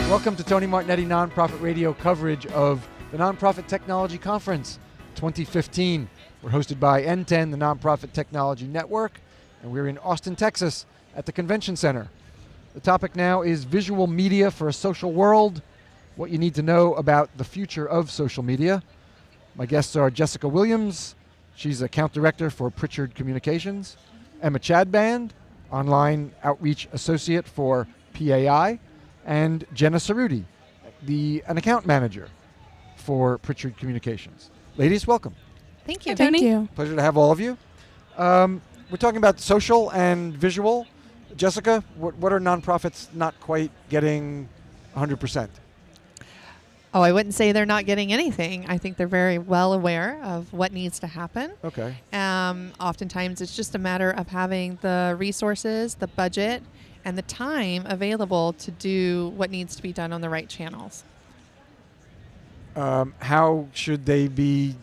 Welcome to Tony Martignetti Nonprofit Radio coverage of the Nonprofit Technology Conference 2015. We're hosted by NTEN, the Nonprofit Technology Network, and we're in Austin, Texas at the Convention Center. The topic now is visual media for a social world, what you need to know about the future of social media. My guests are Jessica Williams, she's Account Director for Prichard Communications, Emma Chadband, Online Outreach Associate for PAI, and Jenna Cerruti, an account manager for Prichard Communications. Ladies, welcome. Thank you. Thank you. Pleasure to have all of you. We're talking about social and visual. Jessica, what are nonprofits not quite getting 100%? Oh, I wouldn't say they're not getting anything. I think they're very well aware of what needs to happen. Okay. Oftentimes, it's just a matter of having the resources, the budget, and the time available to do what needs to be done on the right channels. How should they be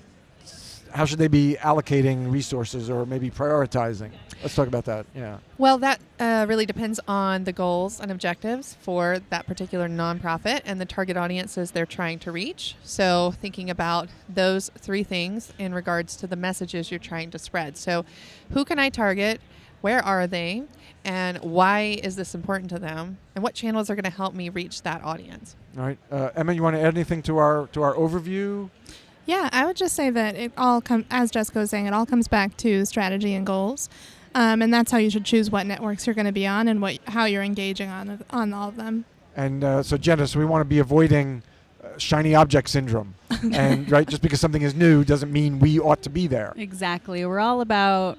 allocating resources or maybe prioritizing? Let's talk about that. Yeah. Well, that really depends on the goals and objectives for that particular nonprofit and the target audiences they're trying to reach. So thinking about those three things in regards to the messages you're trying to spread. So who can I target? Where are they? And why is this important to them? And what channels are going to help me reach that audience? All right. Emma, you want to add anything to our overview? Yeah, I would just say that it all as Jessica was saying, it all comes back to strategy and goals. And that's how you should choose what networks you're going to be on and how you're engaging on all of them. And so Jenna, we want to be avoiding shiny object syndrome. And right, just because something is new doesn't mean we ought to be there. Exactly. We're all about,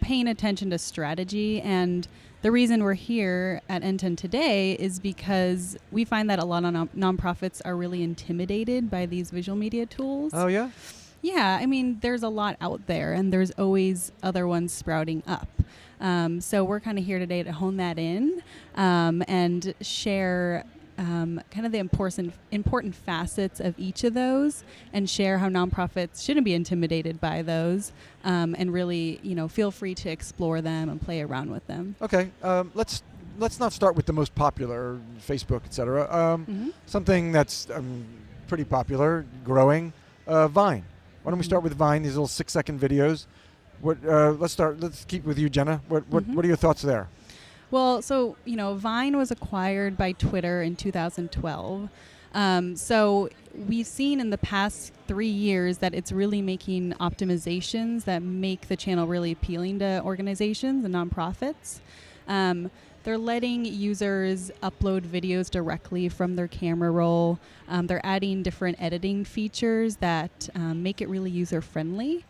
paying attention to strategy. And the reason we're here at NTEN today is because we find that a lot of nonprofits are really intimidated by these visual media tools. Oh, yeah? Yeah, there's a lot out there, and there's always other ones sprouting up. So we're kind of here today to hone that in and share kind of the important facets of each of those, and share how nonprofits shouldn't be intimidated by those, and really, feel free to explore them and play around with them. Okay, let's not start with the most popular, Facebook, etc. Something that's pretty popular, growing, Vine. Why don't we start with Vine? These little 6-second videos. Let's keep with you, Jenna. What are your thoughts there? Well, so, Vine was acquired by Twitter in 2012. So we've seen in the past 3 years that it's really making optimizations that make the channel really appealing to organizations and nonprofits. They're letting users upload videos directly from their camera roll. They're adding different editing features that make it really user-friendly.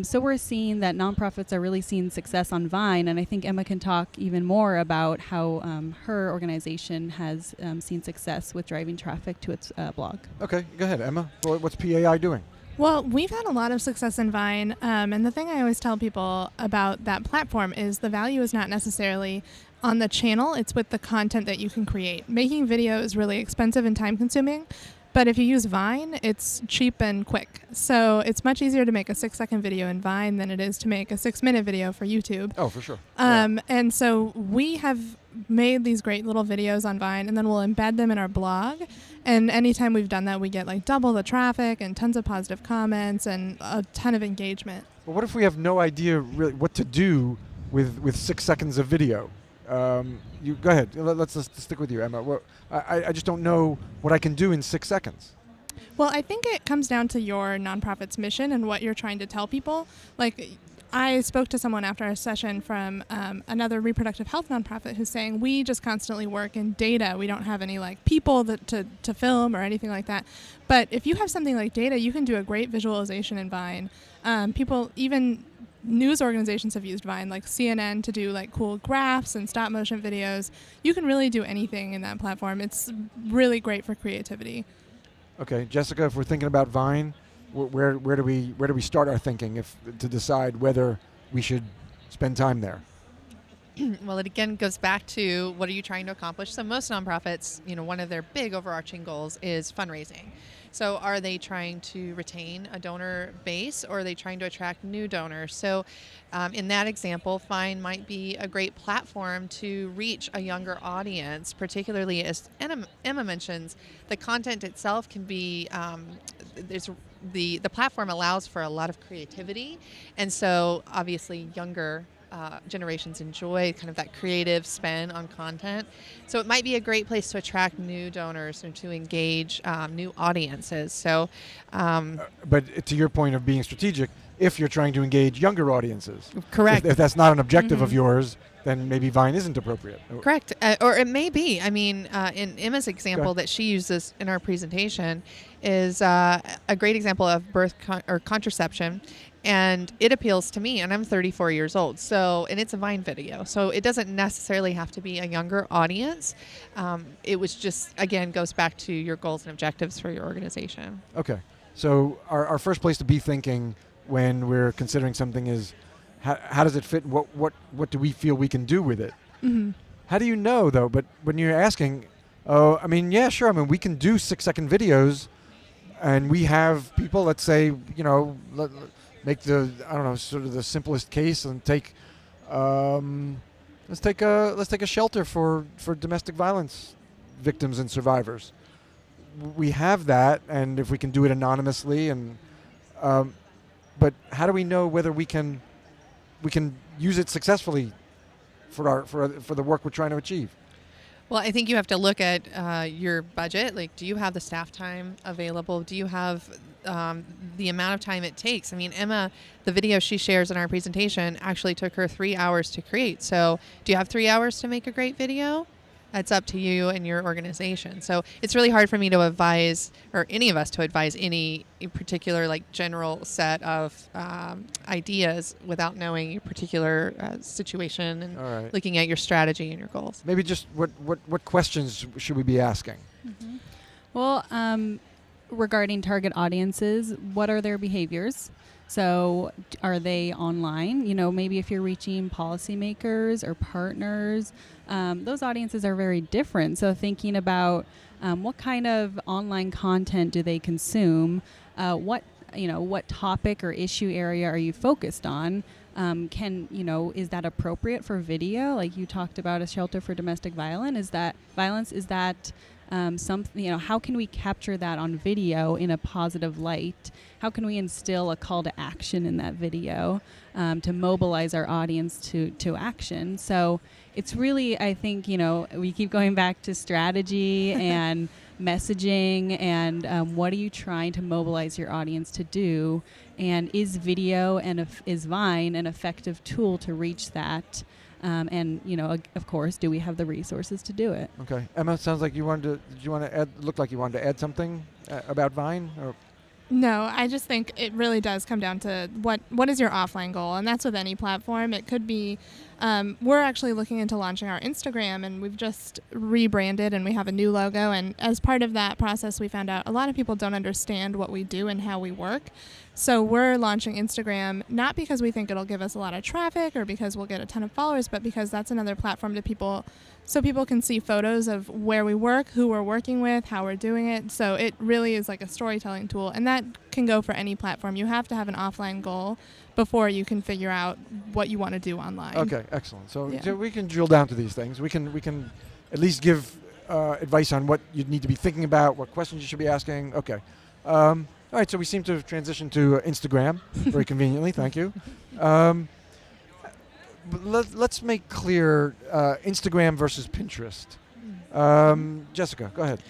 So we're seeing that nonprofits are really seeing success on Vine, and I think Emma can talk even more about how her organization has seen success with driving traffic to its blog. Okay, go ahead, Emma. What's PAI doing? Well, we've had a lot of success in Vine, and the thing I always tell people about that platform is the value is not necessarily on the channel, it's with the content that you can create. Making video is really expensive and time-consuming, but if you use Vine, it's cheap and quick. So it's much easier to make a 6-second video in Vine than it is to make a 6-minute video for YouTube. Oh, for sure. And so we have made these great little videos on Vine, and then we'll embed them in our blog. And anytime we've done that, we get like double the traffic and tons of positive comments and a ton of engagement. Well, what if we have no idea really what to do with 6 seconds of video? You go ahead. Let's stick with you, Emma. I just don't know what I can do in 6 seconds. Well, I think it comes down to your nonprofit's mission and what you're trying to tell people. Like, I spoke to someone after our session from another reproductive health nonprofit who's saying, we just constantly work in data. We don't have any people to film or anything like that. But if you have something like data, you can do a great visualization in Vine. People, even news organizations have used Vine, like CNN, to do cool graphs and stop motion videos. You can really do anything in that platform. It's really great for creativity. Okay, Jessica, if we're thinking about Vine, where do we start our thinking to decide whether we should spend time there? Well, it again goes back to what are you trying to accomplish? So most nonprofits, one of their big overarching goals is fundraising. So are they trying to retain a donor base, or are they trying to attract new donors? So in that example, Vine might be a great platform to reach a younger audience, particularly as Emma mentions, the content itself can be, there's the platform allows for a lot of creativity, and so obviously younger generations enjoy kind of that creative spin on content. So it might be a great place to attract new donors and to engage new audiences. So, But to your point of being strategic, if you're trying to engage younger audiences, correct. If that's not an objective of yours, then maybe Vine isn't appropriate. Correct. Or it may be. I mean, in Emma's example that she uses in our presentation is a great example of birth or contraception. And it appeals to me, and I'm 34 years old. So, and it's a Vine video. So it doesn't necessarily have to be a younger audience. It was just, again, goes back to your goals and objectives for your organization. Okay. So our first place to be thinking when we're considering something is, how does it fit? What do we feel we can do with it? Mm-hmm. How do you know, though? But when you're asking, I mean, yeah, sure. I mean, we can do 6-second videos, and we have people, let's say, make sort of the simplest case and take, let's take a shelter for domestic violence victims and survivors. We have that, and if we can do it anonymously, and but how do we know whether we can use it successfully for the work we're trying to achieve? Well, I think you have to look at your budget. Like, do you have the staff time available? Do you have the amount of time it takes? I mean, Emma, the video she shares in our presentation actually took her 3 hours to create. So do you have 3 hours to make a great video? That's up to you and your organization. So it's really hard for me to advise, or any of us to advise any particular general set of ideas without knowing your particular situation and looking at your strategy and your goals. Maybe just what questions should we be asking? Mm-hmm. Well, regarding target audiences, what are their behaviors? So are they online? Maybe if you're reaching policymakers or partners, those audiences are very different. So thinking about what kind of online content do they consume? What topic or issue area are you focused on? Is that appropriate for video? Like you talked about a shelter for domestic violence. Is that something, how can we capture that on video in a positive light? How can we instill a call to action in that video to mobilize our audience to action? So it's really, I think, we keep going back to strategy and messaging and what are you trying to mobilize your audience to do? And is video and is Vine an effective tool to reach that? Of course, do we have the resources to do it? Okay, Emma, it sounds like you wanted to add. Looked like you wanted to add something about Vine. Or? No, I just think it really does come down to what is your offline goal, and that's with any platform. It could be, we're actually looking into launching our Instagram, and we've just rebranded, and we have a new logo. And as part of that process, we found out a lot of people don't understand what we do and how we work. So we're launching Instagram, not because we think it'll give us a lot of traffic or because we'll get a ton of followers, but because that's another platform so people can see photos of where we work, who we're working with, how we're doing it. So it really is like a storytelling tool, and that can go for any platform. You have to have an offline goal before you can figure out what you want to do online. Okay, excellent. So we can drill down to these things. We can at least give advice on what you need to be thinking about, what questions you should be asking. Okay. All right, so we seem to have transitioned to Instagram very conveniently. Thank you. Let's make clear Instagram versus Pinterest. Jessica, go ahead.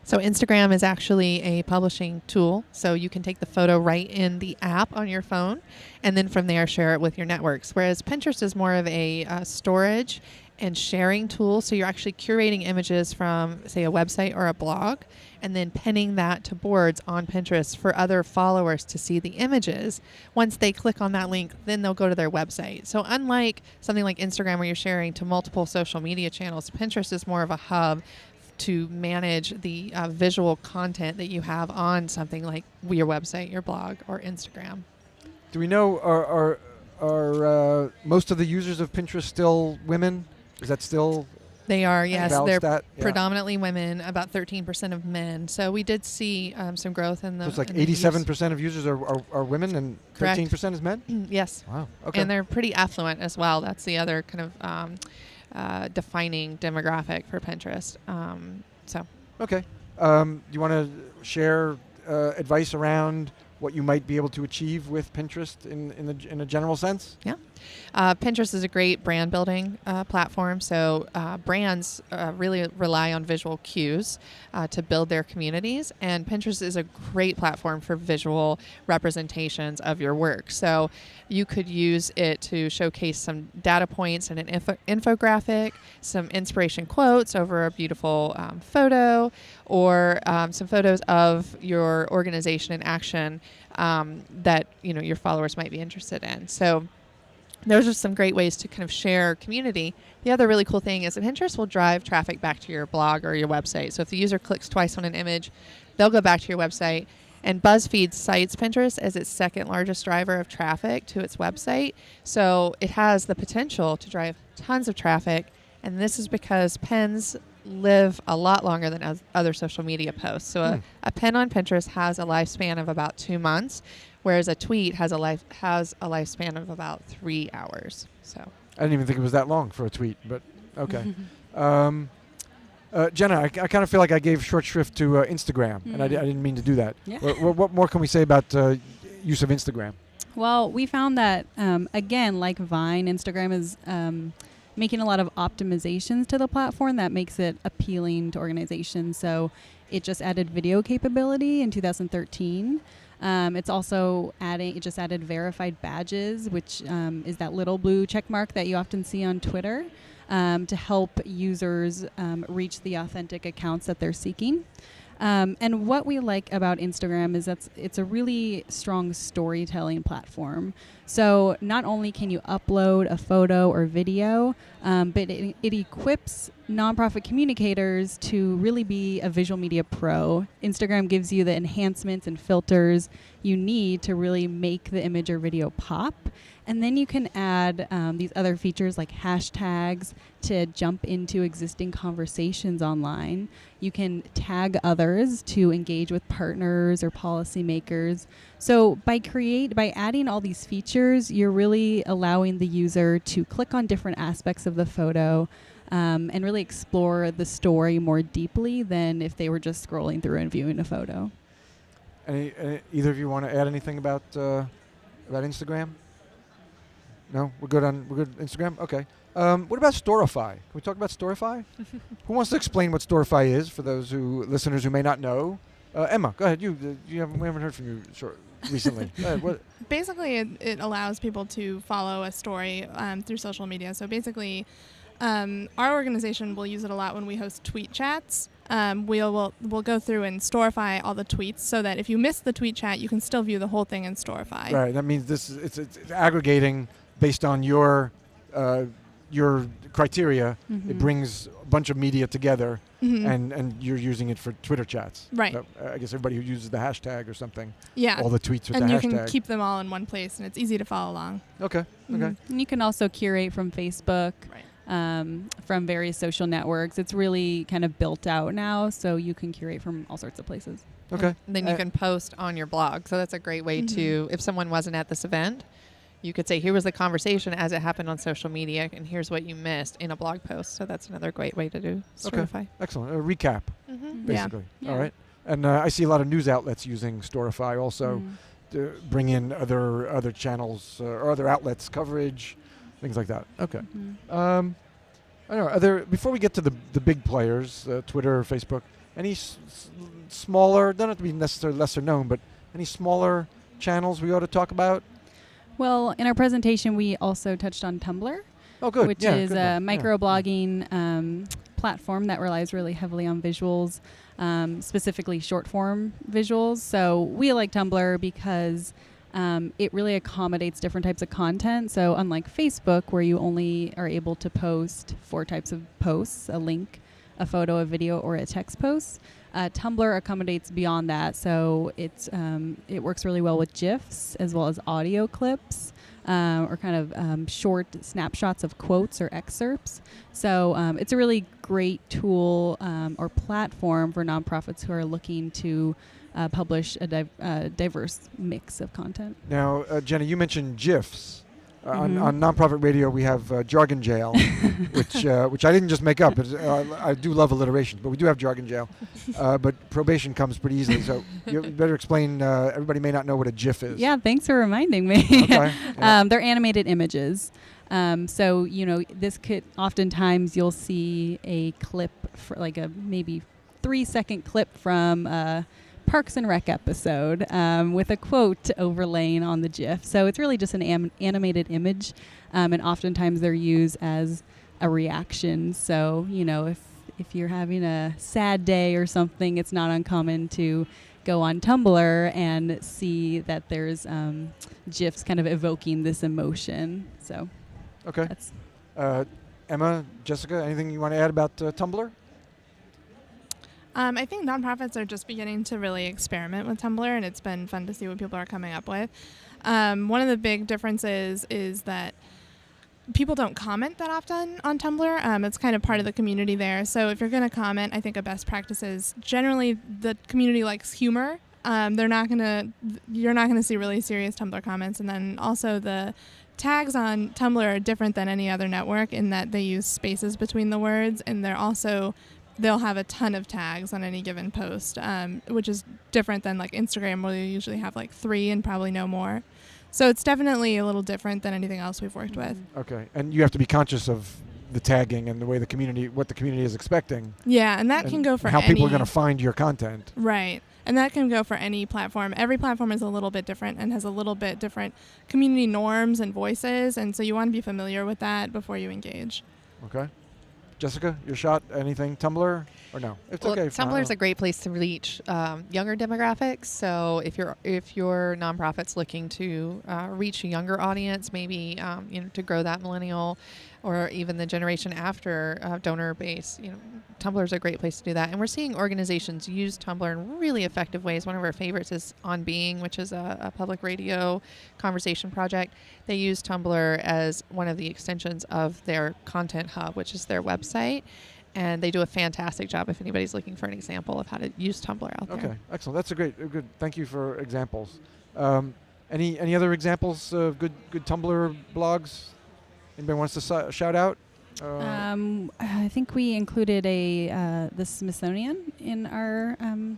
So Instagram is actually a publishing tool. So you can take the photo right in the app on your phone, and then from there share it with your networks. Whereas Pinterest is more of a storage and sharing tool. So you're actually curating images from, say, a website or a blog, and then pinning that to boards on Pinterest for other followers to see the images. Once they click on that link, then they'll go to their website. So unlike something like Instagram where you're sharing to multiple social media channels, Pinterest is more of a hub to manage the visual content that you have on something like your website, your blog, or Instagram. Do we know, are most of the users of Pinterest still women? Is that still They are, yes. Valid They're stat, yeah. predominantly women, about 13% of men. So we did see some growth in the. So it's like in the use. 87% of users are women and Correct. 13% is men? Yes. Wow. Okay. And they're pretty affluent as well. That's the other kind of defining demographic for Pinterest. Okay. You want to share advice around what you might be able to achieve with Pinterest in a general sense? Yeah. Pinterest is a great brand building platform. So brands really rely on visual cues to build their communities. And Pinterest is a great platform for visual representations of your work. So you could use it to showcase some data points and an infographic, some inspiration quotes over a beautiful photo, or some photos of your organization in action that your followers might be interested in. So those are some great ways to kind of share community. The other really cool thing is that Pinterest will drive traffic back to your blog or your website. So if the user clicks twice on an image, they'll go back to your website. And BuzzFeed cites Pinterest as its second largest driver of traffic to its website. So it has the potential to drive tons of traffic. And this is because pins live a lot longer than other social media posts. So a pin on Pinterest has a lifespan of about 2 months, whereas a tweet has a lifespan of about 3 hours. So I didn't even think it was that long for a tweet, but okay. Jenna, I kind of feel like I gave short shrift to Instagram, and I didn't mean to do that. Yeah. What more can we say about use of Instagram? Well, we found that, again, like Vine, Instagram is making a lot of optimizations to the platform that makes it appealing to organizations. So it just added video capability in 2013. It's also just added verified badges, which is that little blue check mark that you often see on Twitter, to help users reach the authentic accounts that they're seeking. And what we like about Instagram is that it's a really strong storytelling platform. So not only can you upload a photo or video, but it equips nonprofit communicators to really be a visual media pro. Instagram gives you the enhancements and filters you need to really make the image or video pop. And then you can add these other features like hashtags to jump into existing conversations online. You can tag others to engage with partners or policymakers. So by adding all these features, you're really allowing the user to click on different aspects of the photo and really explore the story more deeply than if they were just scrolling through and viewing a photo. Either of you want to add anything about Instagram? No, we're good Instagram. Okay. What about Storify? Can we talk about Storify? Who wants to explain what Storify is for those listeners who may not know? Emma, go ahead. We haven't heard from you recently. Basically, it allows people to follow a story through social media. So basically, our organization will use it a lot when we host tweet chats. We'll go through and storify all the tweets so that if you miss the tweet chat, you can still view the whole thing in Storify. Right. That means it's aggregating based on your criteria. Mm-hmm. It brings a bunch of media together, and you're using it for Twitter chats. Right. So, I guess everybody who uses the hashtag or something. Yeah. All the tweets with and the hashtag. And you can keep them all in one place, and it's easy to follow along. Okay. Mm-hmm. Okay. And you can also curate from Facebook. Right. From various social networks. It's really kind of built out now, so you can curate from all sorts of places. Okay. And then you can post on your blog. So that's a great way to, if someone wasn't at this event, you could say, here was the conversation as it happened on social media, and here's what you missed in a blog post. So that's another great way to do Storify. Okay. Excellent. A recap, basically. Yeah. All right. And I see a lot of news outlets using Storify also to bring in other channels or other outlets, coverage, things like that. Okay. I don't know. Before we get to the big players, Twitter, Facebook, any smaller, don't have to be necessarily lesser known, but any smaller channels we ought to talk about? Well, in our presentation, we also touched on Tumblr. Oh, good. Which is a microblogging platform that relies really heavily on visuals, specifically short form visuals. So we like Tumblr because it really accommodates different types of content. So unlike Facebook, where you only are able to post 4 types of posts, a link, a photo, a video, or a text post, Tumblr accommodates beyond that. So it works really well with GIFs as well as audio clips. or kind of short snapshots of quotes or excerpts. So it's a really great tool or platform for nonprofits who are looking to publish a diverse mix of content. Now, Jenna, you mentioned GIFs. On Nonprofit Radio, we have Jargon Jail, which I didn't just make up. I do love alliteration, but we do have Jargon Jail. But probation comes pretty easily, so you better explain. Everybody may not know what a GIF is. Yeah, thanks for reminding me. Okay. Yeah. They're animated images. So, this could oftentimes you'll see a clip, for like a maybe 3-second clip from Parks and Rec episode with a quote overlaying on the GIF. So it's really just an animated image, and oftentimes they're used as a reaction. So, if you're having a sad day or something, it's not uncommon to go on Tumblr and see that there's GIFs kind of evoking this emotion. So, okay. That's Emma, Jessica, anything you want to add about Tumblr? I think nonprofits are just beginning to really experiment with Tumblr, and it's been fun to see what people are coming up with. One of the big differences is that people don't comment that often on Tumblr. It's kind of part of the community there. So if you're going to comment, I think a best practice is generally the community likes humor. You're not going to see really serious Tumblr comments. And then also the tags on Tumblr are different than any other network in that they use spaces between the words, and they'll have a ton of tags on any given post, which is different than like Instagram, where you usually have like 3 and probably no more. So it's definitely a little different than anything else we've worked with. Okay, and you have to be conscious of the tagging and the way what the community is expecting. Yeah, and that can go for how people are going to find your content. Right, and that can go for any platform. Every platform is a little bit different and has a little bit different community norms and voices, and so you want to be familiar with that before you engage. Okay. Jessica, your shot, anything? Tumblr or no? It's okay. Tumblr is a great place to reach younger demographics. So if your nonprofit's looking to reach a younger audience, maybe to grow that millennial or even the generation after donor base, Tumblr is a great place to do that. And we're seeing organizations use Tumblr in really effective ways. One of our favorites is On Being, which is a public radio conversation project. They use Tumblr as one of the extensions of their content hub, which is their website. And they do a fantastic job if anybody's looking for an example of how to use Tumblr out there. Okay, excellent. That's a good. Thank you for examples. Any other examples of good Tumblr blogs? Anybody wants to shout out? I think we included the Smithsonian in our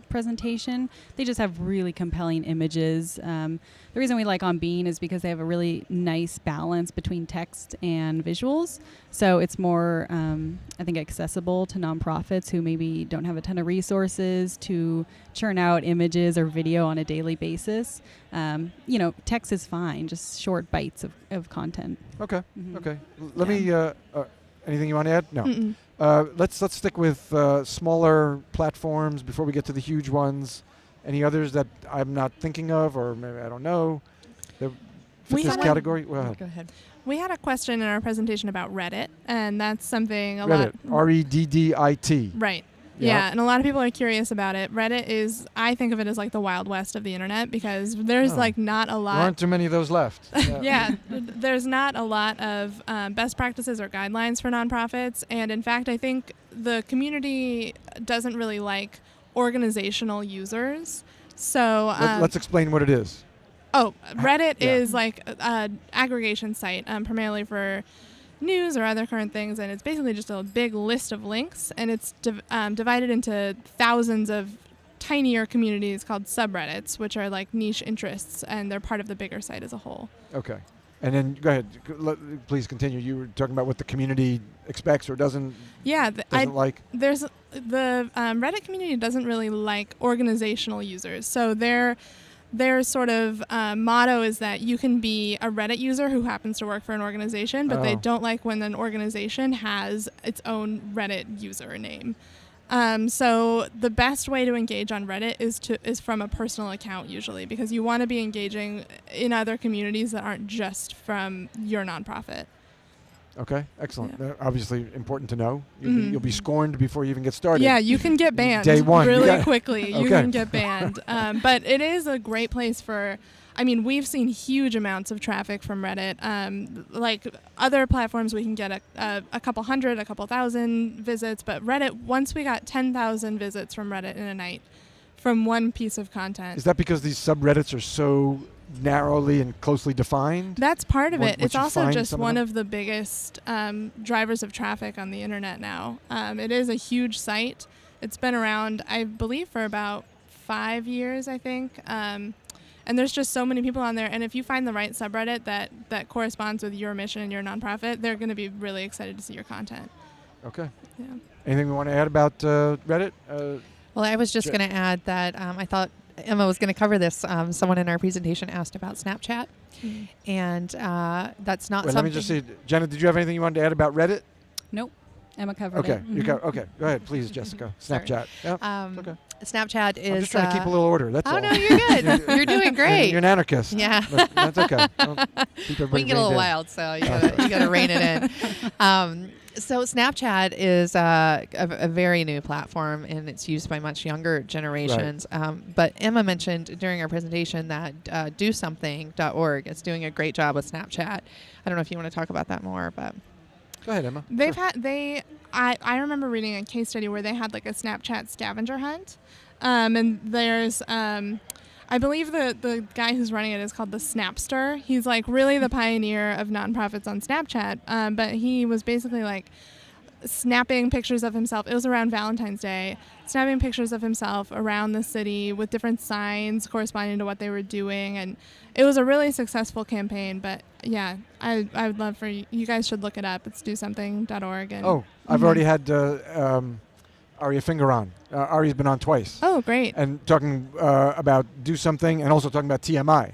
presentation. They just have really compelling images. The reason we like On Being is because they have a really nice balance between text and visuals. So it's more, I think, accessible to nonprofits who maybe don't have a ton of resources to churn out images or video on a daily basis. Text is fine, just short bites of content. Okay. Mm-hmm. Okay. Let me. Anything you want to add? No. Let's stick with smaller platforms before we get to the huge ones. Any others that I'm not thinking of, or maybe I don't know, that fit this category? Well, go ahead. We had a question in our presentation about Reddit, and that's something Reddit, Reddit. Right. Yeah, and a lot of people are curious about it. Reddit is, I think of it as like the Wild West of the internet because there's not a lot. There aren't too many of those left. Yeah, there's not a lot of best practices or guidelines for nonprofits. And in fact, I think the community doesn't really like organizational users. So let's explain what it is. Oh, Reddit is like an aggregation site primarily for news or other current things, and it's basically just a big list of links, and it's divided into thousands of tinier communities called subreddits, which are like niche interests, and they're part of the bigger site as a whole. Okay. And then go ahead, please continue. You were talking about what the community expects or doesn't like. There's the Reddit community doesn't really like organizational users, so their sort of motto is that you can be a Reddit user who happens to work for an organization, but they don't like when an organization has its own Reddit username. So the best way to engage on Reddit is from a personal account usually, because you want to be engaging in other communities that aren't just from your nonprofit. Okay, excellent. Yeah. Obviously important to know. You'll be scorned before you even get started. Yeah, you can get banned Day one. really quickly. Okay. You can get banned. But it is a great place for, I mean, we've seen huge amounts of traffic from Reddit. Like other platforms, we can get a couple hundred, a couple thousand visits, but Reddit, once we got 10,000 visits from Reddit in a night from one piece of content. Is that because these subreddits are so narrowly and closely defined? That's part of it. Once It's you also find just some of one them? of the biggest drivers of traffic on the internet now. It is a huge site. It's been around, I believe, for about 5 years, I think. And there's just so many people on there. And if you find the right subreddit that corresponds with your mission and your nonprofit, they're going to be really excited to see your content. Okay. Yeah. Anything we want to add about Reddit? Well, I was just going to add that I thought Emma was going to cover this. Someone in our presentation asked about Snapchat, and that's not Wait, something. let me just see. Jenna, did you have anything you wanted to add about Reddit? Nope. Emma covered Okay. it. You okay. Go ahead, please, Jessica. Sorry. Snapchat. Yeah. Okay. Snapchat is. I'm just trying to keep a little order. That's oh all. no, you're good. You're doing great. You're an anarchist. Yeah. But that's okay. Keep everybody We can get a little reined in. wild, so you gotta rein it in. So Snapchat is a very new platform, and it's used by much younger generations. But Emma mentioned during our presentation that DoSomething.org is doing a great job with Snapchat. I don't know if you want to talk about that more, but Go ahead, Emma. They've Sure. had I remember reading a case study where they had like a Snapchat scavenger hunt, and there's I believe the guy who's running it is called the Snapster. He's like really the pioneer of nonprofits on Snapchat, but he was basically like snapping pictures of himself. It was around Valentine's Day, snapping pictures of himself around the city with different signs corresponding to what they were doing, and it was a really successful campaign. But yeah, I would love for you guys should look it up. It's DoSomething.org. And I've already had Aria Finger on. Ari's been on twice. Oh, great. And talking about Do Something, and also talking about TMI,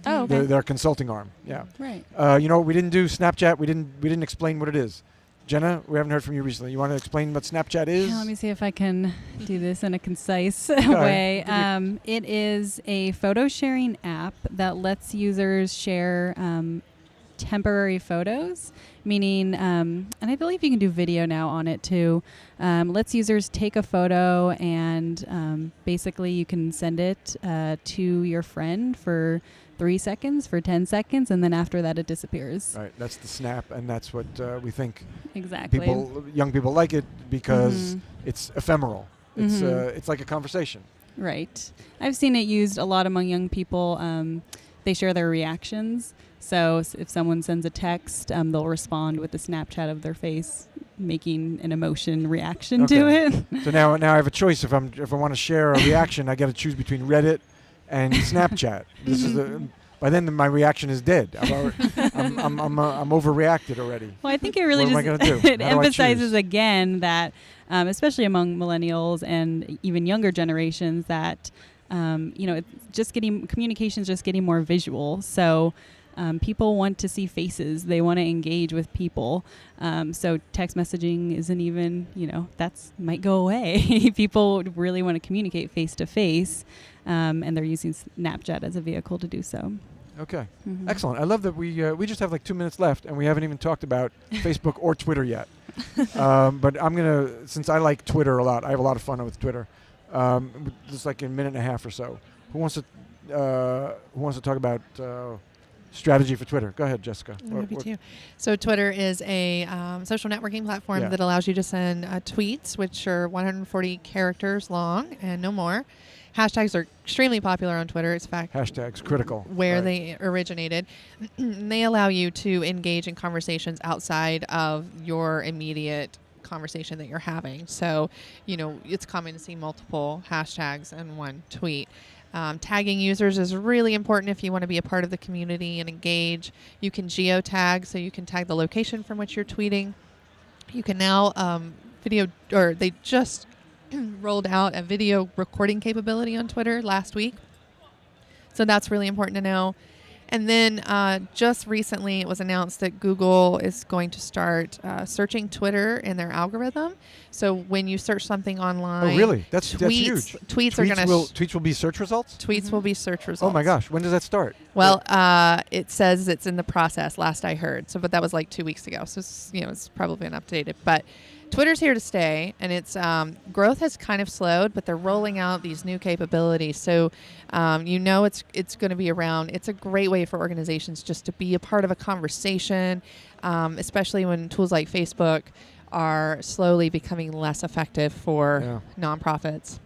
Oh, okay. their consulting arm. Yeah. Right. We didn't do Snapchat. We didn't explain what it is. Jenna, we haven't heard from you recently. You want to explain what Snapchat is? Yeah, let me see if I can do this in a concise Okay. way. It is a photo sharing app that lets users share temporary photos, meaning, and I believe you can do video now on it too. Lets users take a photo and basically you can send it to your friend for 3 seconds, for 10 seconds, and then after that it disappears. Right, that's the snap, and that's what we think Exactly. young people like it because it's ephemeral. It's Mhm. it's like a conversation. Right. I've seen it used a lot among young people. They share their reactions. So if someone sends a text, they'll respond with a Snapchat of their face, making an emotion reaction to Okay. it. So now I have a choice. If I want to share a reaction, I got to choose between Reddit and Snapchat. This is by then my reaction is dead. I'm overreacted already. Well, I think it really What am I just gonna do? it How do I emphasizes choose? again that, especially among millennials and even younger generations, that communication's just getting more visual. So people want to see faces. They want to engage with people. So text messaging isn't even, that's might go away. People really want to communicate face to face, and they're using Snapchat as a vehicle to do so. Okay, Mhm. excellent. I love that we just have like 2 minutes left, and we haven't even talked about Facebook or Twitter yet. But I'm gonna, since I like Twitter a lot, I have a lot of fun with Twitter. Just like a minute and a half or so. Who wants to talk about strategy for Twitter? Go ahead, Jessica. I'm happy to. So Twitter is a social networking platform that allows you to send tweets, which are 140 characters long and no more. Hashtags are extremely popular on Twitter. It's fact Hashtags critical. where Right. they originated. They allow you to engage in conversations outside of your immediate conversation that you're having. So, it's common to see multiple hashtags in one tweet. Tagging users is really important if you want to be a part of the community and engage. You can geotag, so you can tag the location from which you're tweeting. You can now they just rolled out a video recording capability on Twitter last week. So that's really important to know. And then just recently it was announced that Google is going to start searching Twitter in their algorithm. So when you search something online, Oh, really? That's huge. Tweets are going to Tweets will be search results? tweets will be search results. Oh my gosh! When does that start? Well, it says it's in the process. Last I heard, but that was like 2 weeks ago. So it's probably been updated. But Twitter's here to stay, and its growth has kind of slowed, but they're rolling out these new capabilities. So it's going to be around. It's a great way for organizations just to be a part of a conversation, especially when tools like Facebook are slowly becoming less effective for nonprofits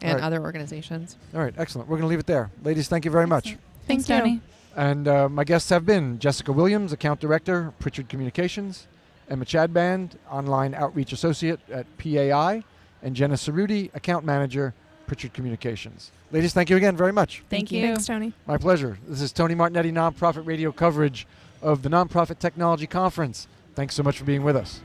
and other organizations. All right, excellent. We're going to leave it there. Ladies, thank you very much. Thanks, Thank you. Tony. And my guests have been Jessica Williams, Account Director, Prichard Communications, Emma Chadband, Online Outreach Associate at PAI, and Jenna Cerruti, Account Manager, Prichard Communications. Ladies, thank you again very much. Thank you. Thanks, Tony. My pleasure. This is Tony Martignetti, Nonprofit Radio coverage of the Nonprofit Technology Conference. Thanks so much for being with us.